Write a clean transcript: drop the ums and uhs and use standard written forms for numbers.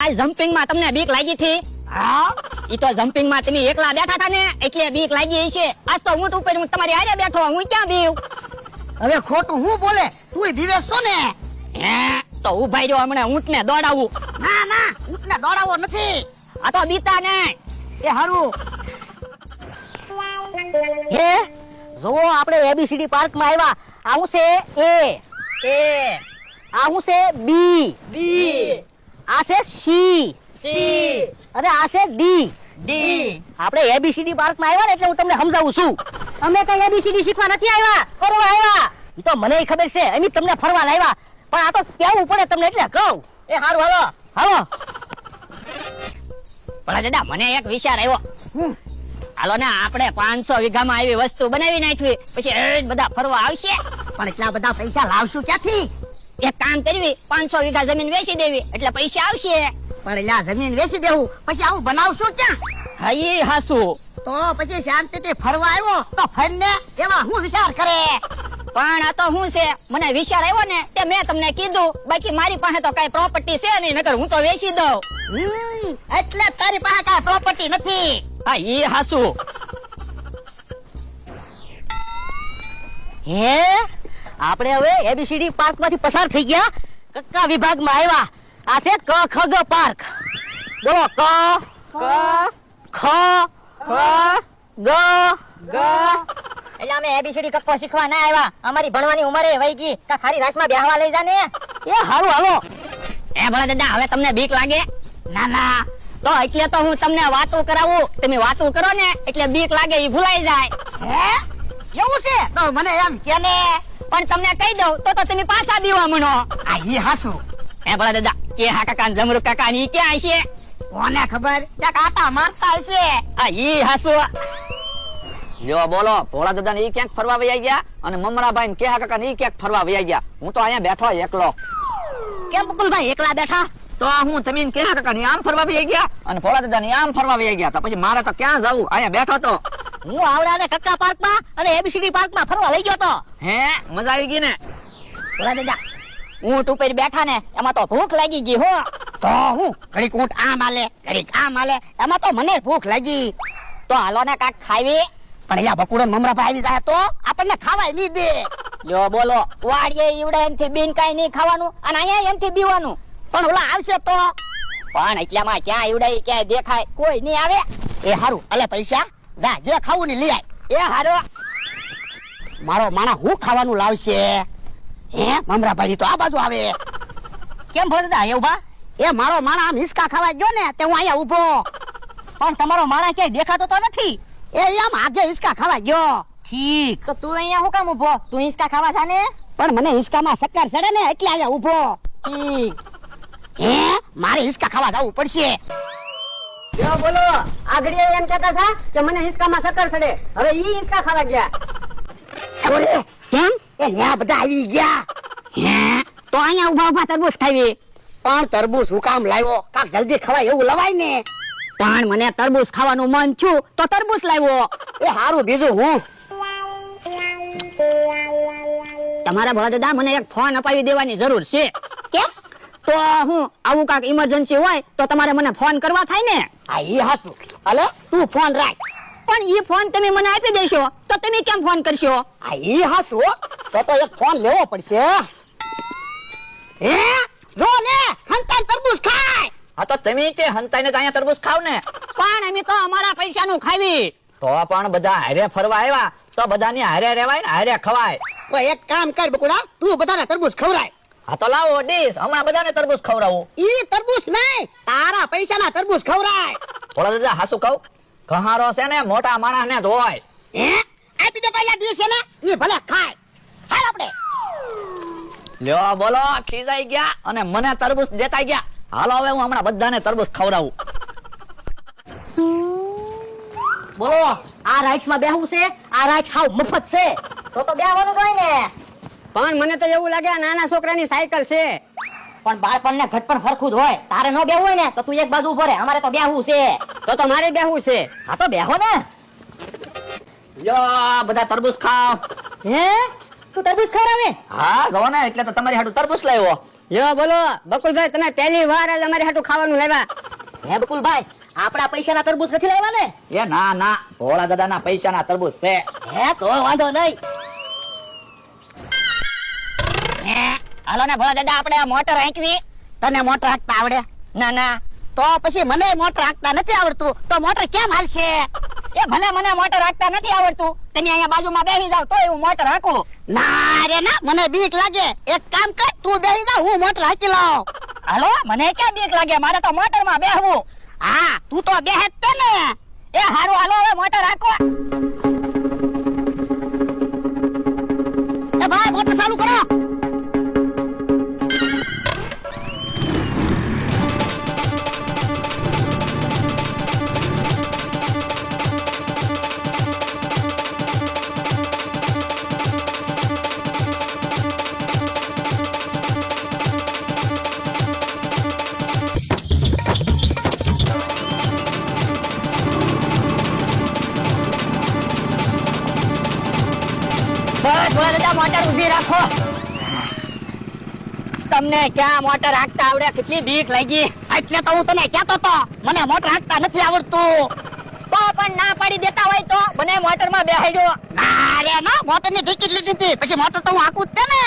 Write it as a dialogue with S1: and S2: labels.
S1: આ જમ્પિંગ માં તમને બીક લાગી થી?
S2: હા
S1: ઈ તો જમ્પિંગ માં તમે એકલા બેઠા હતા ને એટલે બીક લાગી છે. આજ તો ઊંટ ઉપર હું તમારી હારે બેઠો, હું ક્યાં બીવ?
S2: હવે ખોટું હું બોલે, તું દિવેશ છો ને?
S1: હે તો ઉભાઈ રહ્યો, હમણાં ઊંટ ને દોડાવું.
S2: ના ના, ઊંટને દોડાવો નથી.
S1: આ તો બીતા ને.
S2: એ હારું.
S3: હે જો આપણે એબીસીડી પાર્ક માં આવ્યા. આવું છે એ, આવું છે બી, આ છે સી, અને આ છે ડી. આપણે એબીસીડી પાર્ક માં આવ્યા ને એટલે હું તમને સમજાવું છું. અમે કઈ એબીસીડી શીખવા નથી આવ્યા, ફરવા આવ્યા. ઈ તો મને ખબર છે, અમે તમને ફરવા લાવ્યા, પણ આ તો કેવું પડે તમને એટલે કહું.
S1: એ હારું હાલો.
S3: હાલો.
S1: ભલા દાદા, મને એક વિચાર આવ્યો. હાલો ને, આપણે 500 વીઘામાં આવી વસ્તુ બનાવી નાખવી, પછી એ બધા ફરવા આવશે.
S2: પણ એટલા બધા પૈસા લાવશું ક્યાંથી?
S1: એક કામ કરવી, 500 વીઘા જમીન વેચી દેવી એટલે પૈસા આવશે.
S2: પણ એલા જમીન વેચી દેવું, પછી આવું બનાવશું ક્યાં?
S1: હા ઈ હાસુ.
S2: તો પછી શાંતિથી ફરવા આવ્યો તો ફરને એવા હું વિચાર કરે.
S1: પણ આ તો શું છે, મને વિચાર આવ્યો ને તે મેં તમને કીધું. બાકી મારી પાસે તો કઈ પ્રોપર્ટી છે નહીં, નકર હું તો વેચી દઉં.
S2: એટલે તારી પાસે કાંઈ પ્રોપર્ટી નથી.
S1: હા ઈ હાસુ.
S3: હે આપણે હવે એબીસીડી પાર્ક માંથી પસાર થઈ ગયા, કક્કા વિભાગમાં આવ્યા. આ છે ક ખ ગ પાર્ક. બોલો ક ખ ગ.
S1: એટલે અમે એબીસીડી કક્કો શીખવા ના આવ્યા, અમારી ભણવાની ઉંમરે વહી ગઈ. કા ખારી રાસમાં બેહવા લઈ જા ને.
S3: એ હારું હાલો.
S1: એ ભલા દાદા, હવે તમને બીક લાગે?
S2: ના ના,
S1: તો એટલે તો હું તમને વાતો કરાવું. તમે વાતો કરો ને એટલે બીક લાગે, ઈ ભૂલાઈ જાય.
S2: હે એવું છે? તો મને એમ કે ને.
S1: પણ તમને કહી દઉં તો તમે પાછા બીવા મનો.
S2: આ ઈ હાસુ.
S1: એ ભલા દાદા, કે હા કાકા જમરૂ કાકા ની ક્યાં છે?
S2: કોને ખબર, ત્યાં કાંટા મારતા હશે.
S1: આ ઈ હાસુ.
S4: લ્યો બોલો, ભોળા દાદા ને ઈ ક્યાંક ફરવા વયા ગયા અને મમરાભાઈ ને કેહા કાકા ને ઈ ક્યાંક ફરવા વયા ગયા. હું તો અહીંયા બેઠો એકલો.
S3: કેમ બકુલભાઈ એકલા બેઠા?
S4: તો હું તમે ને કેહા કાકા ને આમ ફરવા વયા ગયા અને ભોળા દાદા ને આમ ફરવા વયા ગયા. તો પછી મારે તો ક્યાં જવું, અહીંયા બેઠો તો.
S3: હું આવડાને કક્કા પાર્ક માં અને એબીસીડી પાર્ક માં ફરવા લઈ ગયો તો.
S4: હે મજા આવી ગઈ ને?
S1: ભલા દાદા, ઊંટ ઉપર બેઠા ને એમાં તો ભૂખ લાગી ગઈ હો.
S2: તો હું ઘડીક ઊંટ આમ આલે, ઘડીક આમ આલે, એમાં તો મને ભૂખ લાગી.
S1: તો હાલો ને કાક ખાવી.
S2: પણ અહીંયા બકુડો મમરાભાઈ આવી જાય તો આપણને ખાવાય નહીં દે.
S1: લ્યો બોલો, વાડીએ ઈવડે એનથી બીન કાઈ નહીં ખાવાનું અને અહીંયા એનથી બીવાનું.
S2: પણ ઓલા આવશે તો?
S1: પણ એટલામાં ક્યાં ઈવડે ક્યાંય દેખાય, કોઈ નહીં આવે.
S2: એ હારું, અલે પૈસા જા, જે ખાવું ને લઈ આય.
S1: એ હારો.
S2: મારો માણા હું ખાવાનું લાવશે? હે મમરાભાઈ તો આ બાજુ આવે.
S3: કેમ ભોળા દાદા અહીંયા ઉભા?
S2: એ મારો માણા આમ હિસકા ખાવા ગયો ને તે હું અહીંયા ઊભો.
S3: પણ તમારો માણસ ક્યાંય દેખાતો તો નથી.
S2: એ આમ આગે હિસકા ખાવા ગયો.
S3: ઠીક.
S1: તો તું અહીંયા હું કામ ઊભો? તું હિંચકા ખાવા જા ને.
S2: પણ મને હિસકામાં શક્કર ચડે ને એટલે અહીંયા ઊભો.
S1: ઠીક.
S2: હે મારે હિસકા ખાવા જવું પડશે.
S1: લ્યો બોલો, આગળ એમ કહેતા હતા કે મને હિંચકામાં શક્કર ચડે, હવે ઈ હિંચકા ખાવા ગયા.
S2: ઓરે
S1: કેમ?
S2: એ ન્યા બધા આવી ગયા.
S1: હે તો અહીંયા ઊભા ઊભા તરબૂચ ખાવી.
S2: પણ તરબૂચ હું કામ લાવ્યો? કાક જલ્દી ખવાય એવું લવાય ને.
S1: પણ મને તરબૂચ ખાવાનું મન થયું તો તરબૂચ લાવ્યો.
S2: એ હારું, બીજું હું?
S1: તમારા ભોળા દાદા, મને એક ફોન અપાવી દેવાની જરૂર છે.
S2: કેમ?
S1: તો હું આવું કાક ઇમરજન્સી હોય તો તમારે મને ફોન કરવા થાય ને.
S2: આ ઈ હાસુ. અલે તું ફોન રાખ.
S1: પણ ઈ ફોન તમે મને આપી દેશો તો તમે કેમ ફોન કરશો?
S2: આ ઈ હાસુ. તો એક ફોન લેવો પડશે. હે જો લે, હંતાઈ તરબૂચ ખાય.
S4: હા તો તમે તે હંતાઈને તો અહીંયા તરબૂચ ખાવ ને.
S1: પણ અમે તો અમારા પૈસાનું ખાવી.
S4: તો પણ બધા હારે ફરવા આવ્યા તો બધાની હારે રહેવાય ને હારે ખવાય.
S2: તો એક કામ કર બકુડા, તું બધાને તરબૂચ ખવરાય.
S4: હા તો લાવો ડીશ, હમણાં બધાને તરબૂચ ખવડાવું.
S2: ઈ તરબૂચ નહીં, તારા પૈસાના તરબૂચ ખવરાય.
S4: ભોળા દાદા હાસુ કહું, કહારો છે ને મોટા માણસ ને જ હોય.
S2: હે આપી દો પહેલા દિવસે ને, ઈ ભલે ખાય. હાલ આપણે.
S4: લ્યો બોલો, ખીજાઈ ગયા અને મને તરબૂચ દેતા ગયા. હાલો હવે હું હમણાં બધાને તરબૂચ ખવડાવું.
S3: બોલો, આ રાઇડ્સ માં બેહવું છે? આ રાઇડ હાવ મફત છે. તો બેહવાનું હોય ને.
S1: પણ મને તો એવું લાગે આ નાના છોકરાની સાયકલ છે.
S3: પણ બાળપણને ઘટપણ હરખું જ હોય. તારે ન બેહવું હોય ને તો તું એક બાજુ ઉભો રહે, અમારે તો બેહવું છે.
S1: તો મારે બેહવું છે.
S3: હા તો બેહો ને.
S4: લ્યો બધા તરબૂચ ખાવ.
S3: હે તું તરબૂચ ખવડાવે?
S4: હા જો ને, એટલે તો તમારી હાટુ તરબૂચ લાવ્યો.
S1: લ્યો બોલો બકુલભાઈ, તમે પહેલી વાર જ અમારી હાટું ખાવાનું લાવ્યા.
S3: હે બકુલભાઈ, આપણા પૈસાના તરબૂચ નથી લાવ્યા ને?
S4: એ ના ના, ભોળા દાદાના પૈસાના તરબૂચ છે.
S3: હે તો વાંધો નહીં.
S1: હાલો ને ભોળા દાદા, આપણે આ મોટર હાંકવી.
S2: તને મોટર હાંકતા આવડે?
S1: ના ના,
S2: તો પછી મને મોટર હાંકતા નથી આવડતું, તો મોટર કેમ હાલશે?
S1: એ ભલે મને મોટર હાંકતા નથી આવડતું, તમે અહીંયા બાજુમાં બેસી જાવ તો હું મોટર હાંકું.
S2: ના રે ના, મને બીક લાગે. એક કામ કર, તું બેસી જા, હું મોટર હાંકી લાવ.
S1: હાલો, મને ક્યાં બીક લાગે, મારે તો મોટરમાં બેહવું.
S2: હા, તું તો બેહે જ તે ને.
S1: એ હારું, હાલો હવે મોટર હાંકો.
S2: એ ભાઈ, મોટર ચાલુ કરો.
S1: બસ ભોળા દાદા, મોટર ઊભી રાખો. તમને ક્યાં મોટર હાંકતા આવડે, કેટલી બીક લાગી.
S2: એટલે તો હું તને કહેતો તો, મને મોટર હાંકતા નથી આવડતું.
S1: તો પણ ના પાડી દેતા હોય તો મને મોટરમાં બેહાડ્યો.
S2: ના રે ના, મોટરની ટિકિટ લીધી હતી, પછી મોટર તો હું હાંકું જ તે ને.